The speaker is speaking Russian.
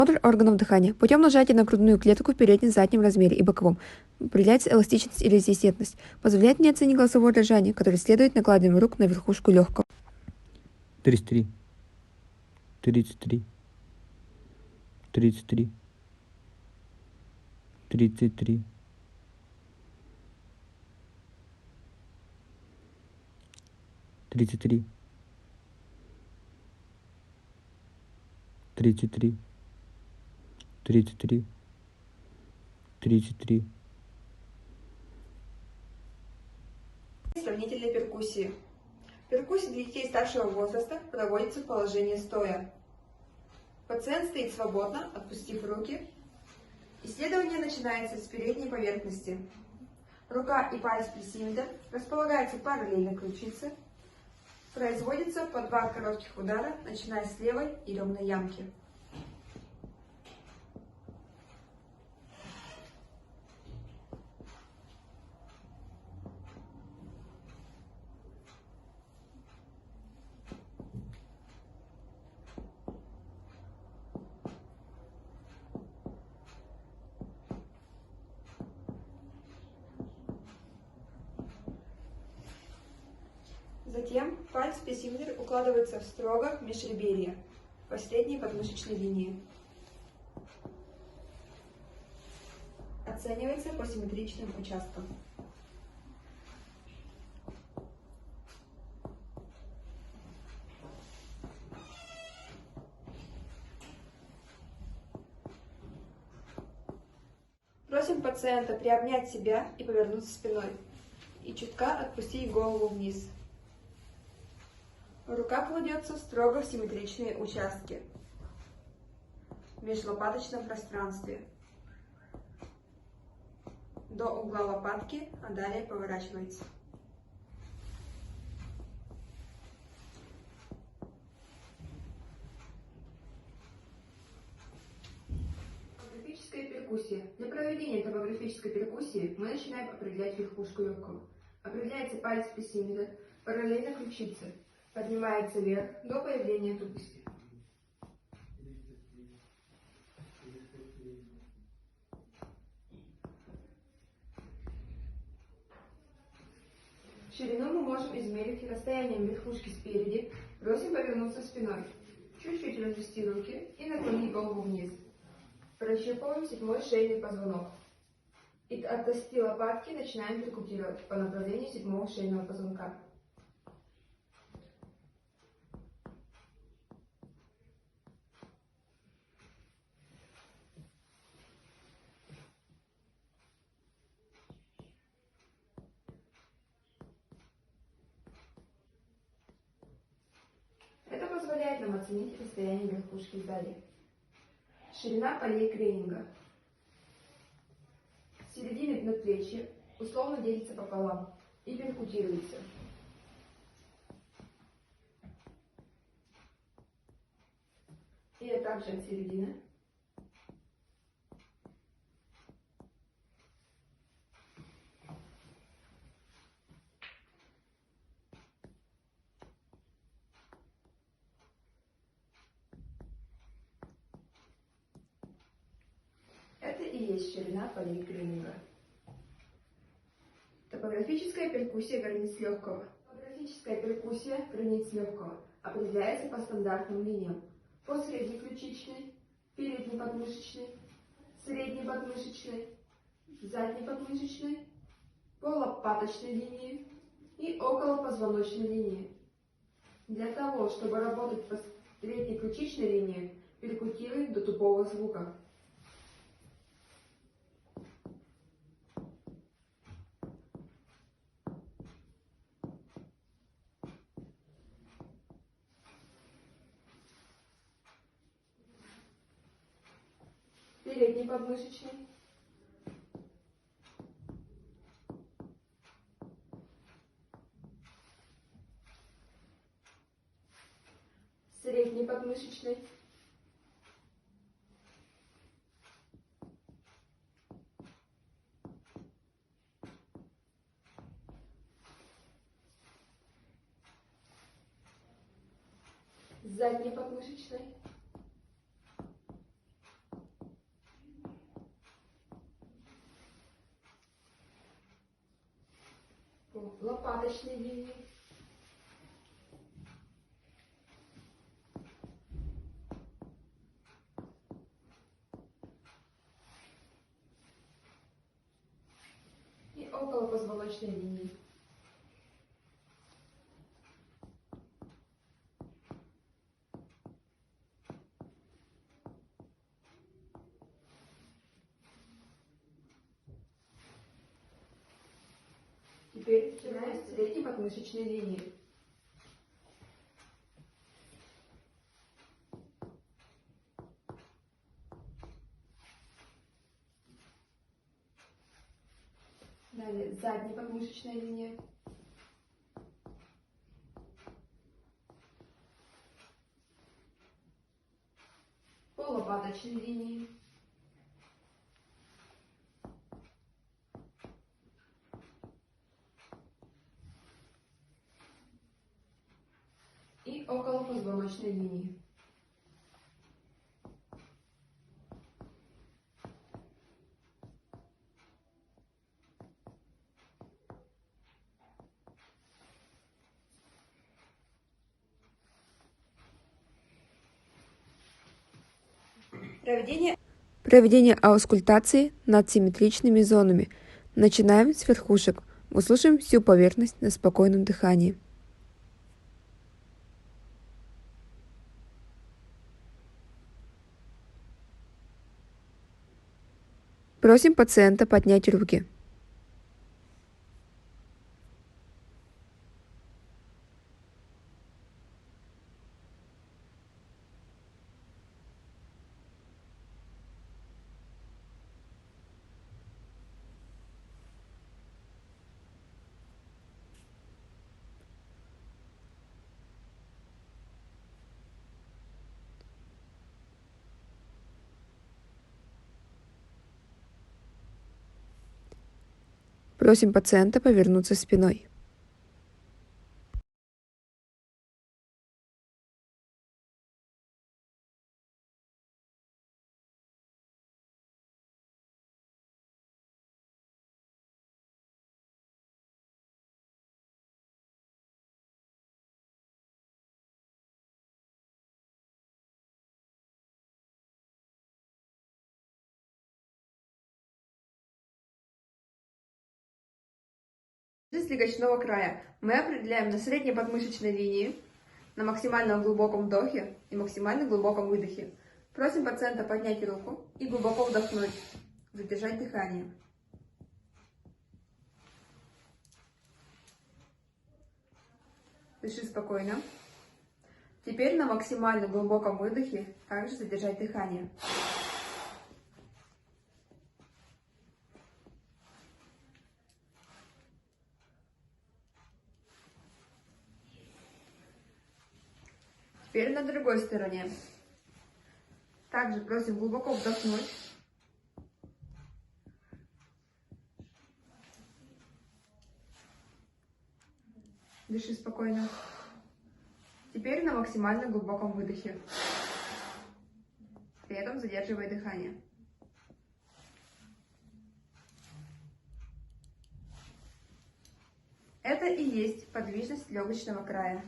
Осмотр органов дыхания. Путем нажатия на грудную клетку в переднем, заднем размере и боковом определяется эластичность или резистентность. Позволяет мне оценить голосовое дрожание, которое следует накладыванием рук на верхушку легкого. 33, 33, 33, 33, 33, 33, 33, 33. Сравнительной перкуссии. Перкуссия для детей старшего возраста проводится в положении стоя. Пациент стоит свободно, отпустив руки. Исследование начинается с передней поверхности. Рука и палец плесиметр располагаются параллельно ключице. Производится по 2 коротких удара, начиная с левой еремной ямки. Затем палец плесиметр укладывается строго в межреберье, по средней подмышечной линии. Оценивается по симметричным участкам. Просим пациента приобнять себя и повернуться спиной, и чутка отпустить голову вниз. Рука кладется строго в симметричные участки в межлопаточном пространстве до угла лопатки, а далее поворачивается. Топографическая перкуссия. Для проведения топографической перкуссии мы начинаем определять верхушку легкого. Определяется палец плесиметр параллельно ключице. Поднимается вверх до появления тупости. Ширину мы можем измерить расстоянием верхушки спереди. Просим повернуться спиной. Чуть-чуть развести руки и наклонить голову вниз. Прощупываем 7-й шейный позвонок. И от кости лопатки начинаем перкутировать по направлению 7-го шейного позвонка. Это позволяет нам оценить расстояние верхушки сзади. Ширина полей кренинга. С середины надплечья условно делится пополам и перкутируется. И также от середины. Это и есть ширина полей кренинга. Топографическая перкуссия границ легкого. Топографическая перкуссия границ легкого определяется по стандартным линиям. По среднеключичной, передней подмышечной, средней подмышечной, задней подмышечной, по лопаточной линии и околопозвоночной линии. Для того, чтобы работать по средней ключичной линии, перкутируем до тупого звука. Передней подмышечной, средней подмышечной, задней подмышечной, лопаточной линии. И около позвоночной линии. Теперь начинаем с средней подмышечной линии. Далее задняя подмышечная линия. По лопаточной линии. И около позвоночной линии. Проведение аускультации над симметричными зонами. Начинаем с верхушек. Услышим всю поверхность на спокойном дыхании. Просим пациента поднять руки. Просим пациента повернуться спиной. С легочного края мы определяем на средней подмышечной линии, на максимально глубоком вдохе и максимально глубоком выдохе. Просим пациента поднять руку и глубоко вдохнуть, задержать дыхание. Дыши спокойно. Теперь на максимально глубоком выдохе также задержать дыхание. Теперь на другой стороне. Также просим глубоко вдохнуть. Дыши спокойно. Теперь на максимально глубоком выдохе. При этом задерживай дыхание. Это и есть подвижность легочного края.